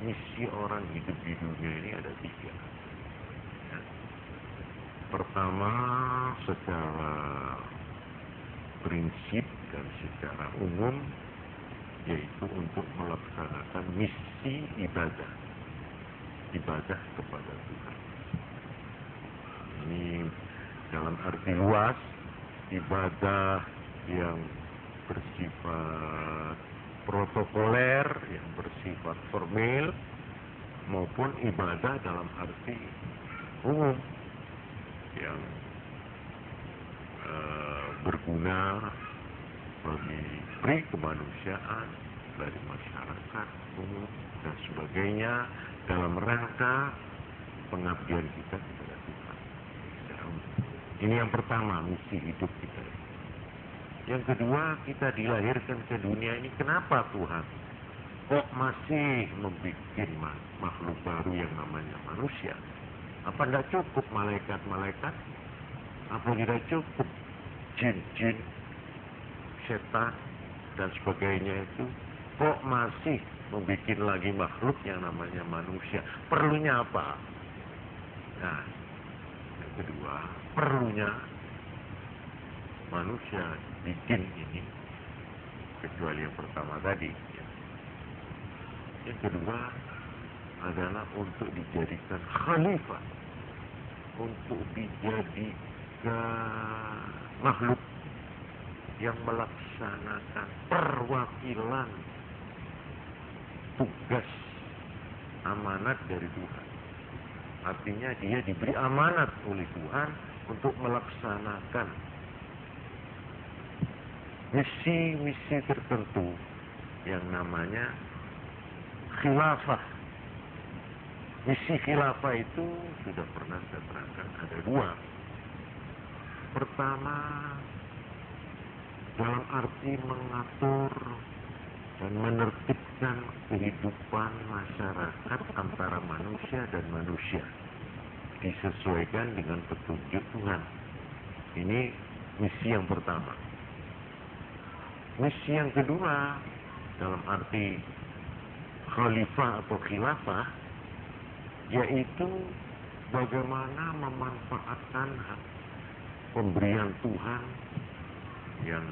misi orang hidup di dunia ini ada 3. Ya. Pertama, secara prinsip dan secara umum, yaitu untuk melaksanakan misi ibadah kepada Tuhan. Ini dalam arti luas, ibadah yang bersifat protokoler, yang bersifat formil, maupun ibadah dalam arti umum yang berguna bagi pri kemanusiaan, dari masyarakat umum dan sebagainya, dalam rangka pengabdian kita kepada Tuhan. Ini yang pertama, misi hidup kita. Yang kedua, kita dilahirkan ke dunia ini. Kenapa Tuhan kok masih membuat makhluk baru yang namanya manusia? Apa tidak cukup malaikat-malaikat? Apa tidak cukup jin-jin, setan, dan sebagainya itu? Kok masih membuat lagi makhluk yang namanya manusia? Perlunya apa? Nah, yang kedua, perlunya manusia bikin ini, kecuali yang pertama tadi. Yang kedua adalah untuk dijadikan khalifah, untuk dijadikan makhluk yang melaksanakan perwakilan tugas amanat dari Tuhan. Artinya dia diberi amanat oleh Tuhan untuk melaksanakan misi-misi tertentu yang namanya khilafah. Misi khilafah itu sudah pernah saya terangkan, ada 2. Pertama, dalam arti mengatur dan menertibkan kehidupan masyarakat antara manusia dan manusia, disesuaikan dengan petunjuk Tuhan. Ini misi yang pertama. Misi yang kedua, dalam arti khalifah atau khilafah, yaitu bagaimana memanfaatkan pemberian Tuhan yang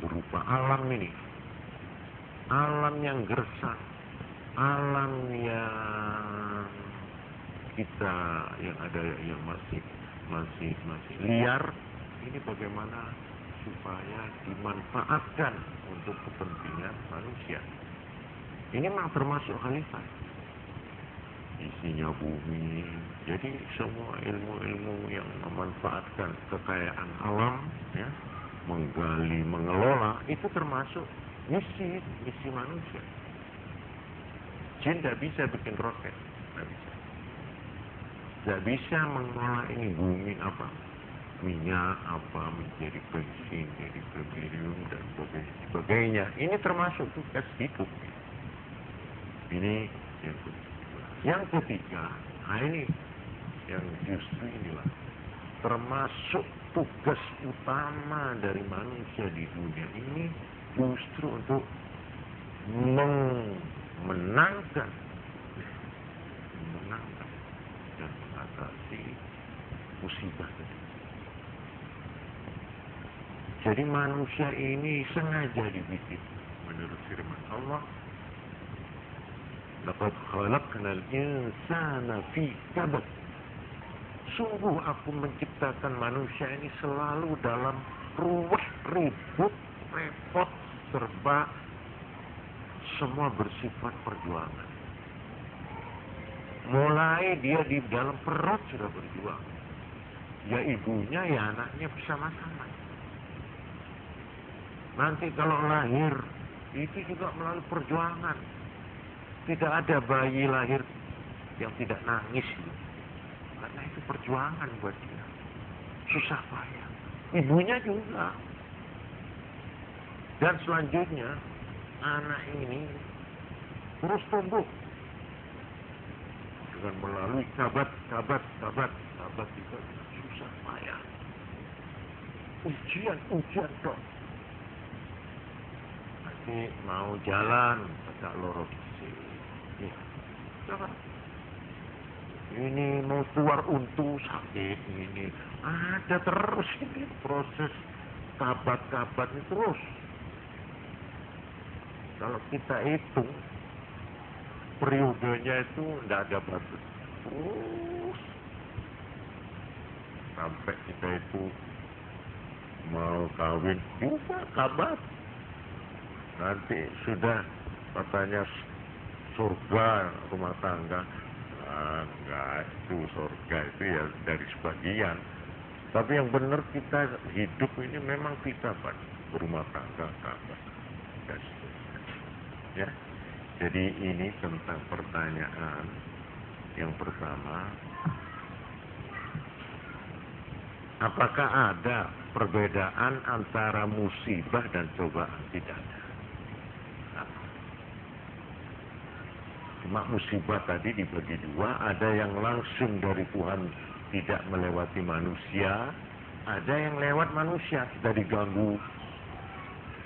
berupa alam ini, alam yang gersang, alam yang kita yang ada yang masih liar, ini bagaimana supaya dimanfaatkan untuk kepentingan manusia. Ini memang termasuk khalifah. Isinya bumi. Jadi semua ilmu-ilmu yang memanfaatkan kekayaan alam, ya, menggali, mengelola, itu termasuk misi manusia. Jin tidak bisa bikin roket, tidak bisa. Tidak bisa mengelola ini bumi apa, minyak apa menjadi bensin, jadi premium dan sebagainya. Ini termasuk tugas hidup. Ini yang kedua. Yang ketiga, nah ini yang justru inilah termasuk tugas utama dari manusia di dunia ini, justru untuk memenangkan dan mengatasi musibah tadi. Jadi manusia ini sengaja dibikin menurut firman Allah, laqad khalaqnal insana fi kabad. Sungguh aku menciptakan manusia ini selalu dalam ruwet, ribut, repot, serba semua bersifat perjuangan. Mulai dia di dalam perut sudah berjuang. Ya ibunya, ya anaknya bersama-sama. Nanti kalau lahir, itu juga melalui perjuangan. Tidak ada bayi lahir yang tidak nangis. Karena itu perjuangan buat dia. Susah payah. Ibunya juga. Dan selanjutnya, anak ini terus tumbuh. Dengan melalui kabat itu susah payah. Ujian dong. Nanti mau jalan, agak lorot. Ini mau keluar untu sakit ini. Ada terus ini proses kabat-kabat ini terus. Kalau kita hitung periodenya itu tidak ada batas. Terus sampai kita itu mau kawin juga kabat. Nanti sudah katanya surga rumah tangga. Enggak, itu surga itu ya dari sebagian. Tapi yang benar kita hidup ini memang kita Pak, berumah tangga kabar. Ya. Jadi ini tentang pertanyaan yang pertama, apakah ada perbedaan antara musibah dan cobaan? Tidak ada. Cuma musibah tadi dibagi dua, ada yang langsung dari Tuhan tidak melewati manusia, ada yang lewat manusia, kita diganggu,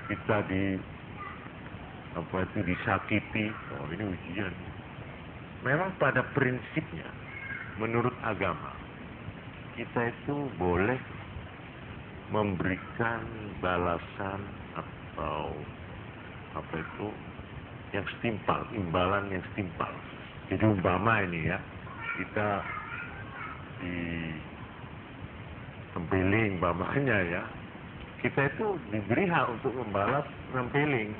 kita disakiti. Oh, ini ujian. Memang pada prinsipnya menurut agama kita itu boleh memberikan balasan atau yang setimpal, imbalan yang setimpal. Jadi umpama ini ya, kita tempeling umpamanya ya, kita itu diberi hak untuk membalas tempeling.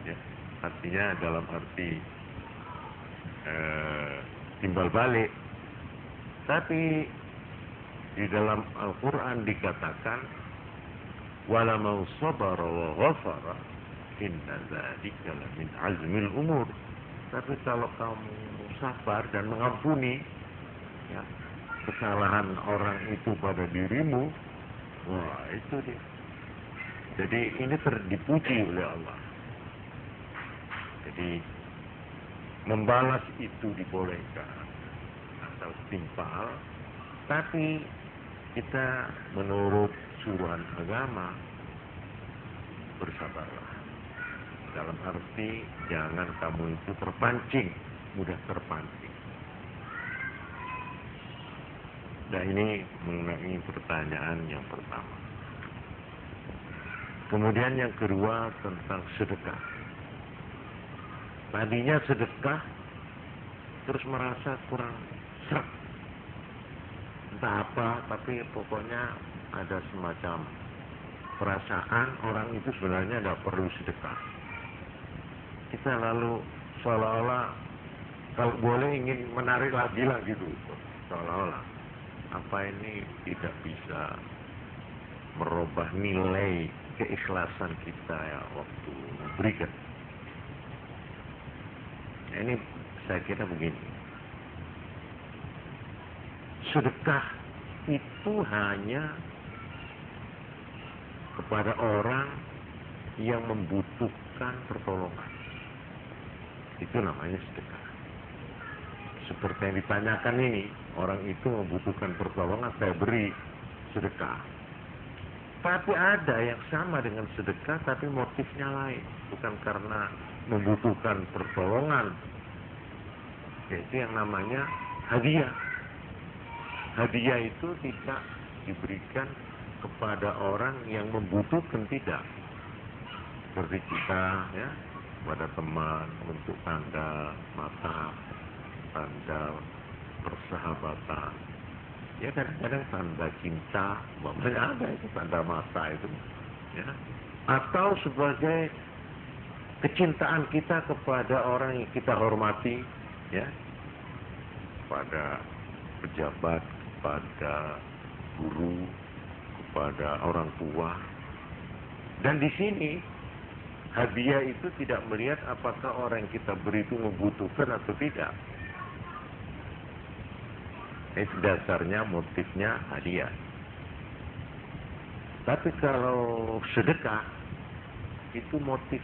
Ya, artinya dalam arti timbal balik. Tapi di dalam Al-Quran dikatakan wala mau sabara wa ghafara inna dzalika min azmil umur. Tapi kalau kamu sabar dan mengampuni ya, kesalahan orang itu pada dirimu, wah itu dia. Jadi ini dipuji oleh Allah. Jadi membalas itu dibolehkan atau setimpal, tapi kita menurut suruhan agama bersabarlah. Dalam arti jangan kamu itu terpancing, mudah terpancing. Nah ini mengenai pertanyaan yang pertama. Kemudian yang kedua tentang sedekah. Tadinya sedekah terus merasa kurang seret. Entah apa, tapi pokoknya ada semacam perasaan orang itu sebenarnya tidak perlu sedekah. Kita lalu seolah-olah kalau boleh ingin menarik lagi lah gitu. Seolah-olah apa ini tidak bisa merubah nilai keikhlasan kita ya waktu memberikan. Ini saya kira begini, sedekah itu hanya kepada orang yang membutuhkan pertolongan. Itu namanya sedekah. Seperti yang ditanyakan ini, orang itu membutuhkan pertolongan, saya beri sedekah. Tapi ada yang sama dengan sedekah, tapi motifnya lain. Bukan karena membutuhkan pertolongan. Yaitu yang namanya hadiah. Hadiah itu tidak diberikan kepada orang yang membutuhkan, tidak. Seperti kita, ya, pada teman, untuk tanda mata, tanda persahabatan. Ya kadang-kadang tanda cinta, makanya ada itu tanda mata itu, ya. Atau sebagai kecintaan kita kepada orang yang kita hormati, ya, kepada pejabat, kepada guru, kepada orang tua. Dan di sini hadiah itu tidak melihat apakah orang yang kita beri itu membutuhkan atau tidak. Itu dasarnya motifnya hadiah. Tapi kalau sedekah itu motif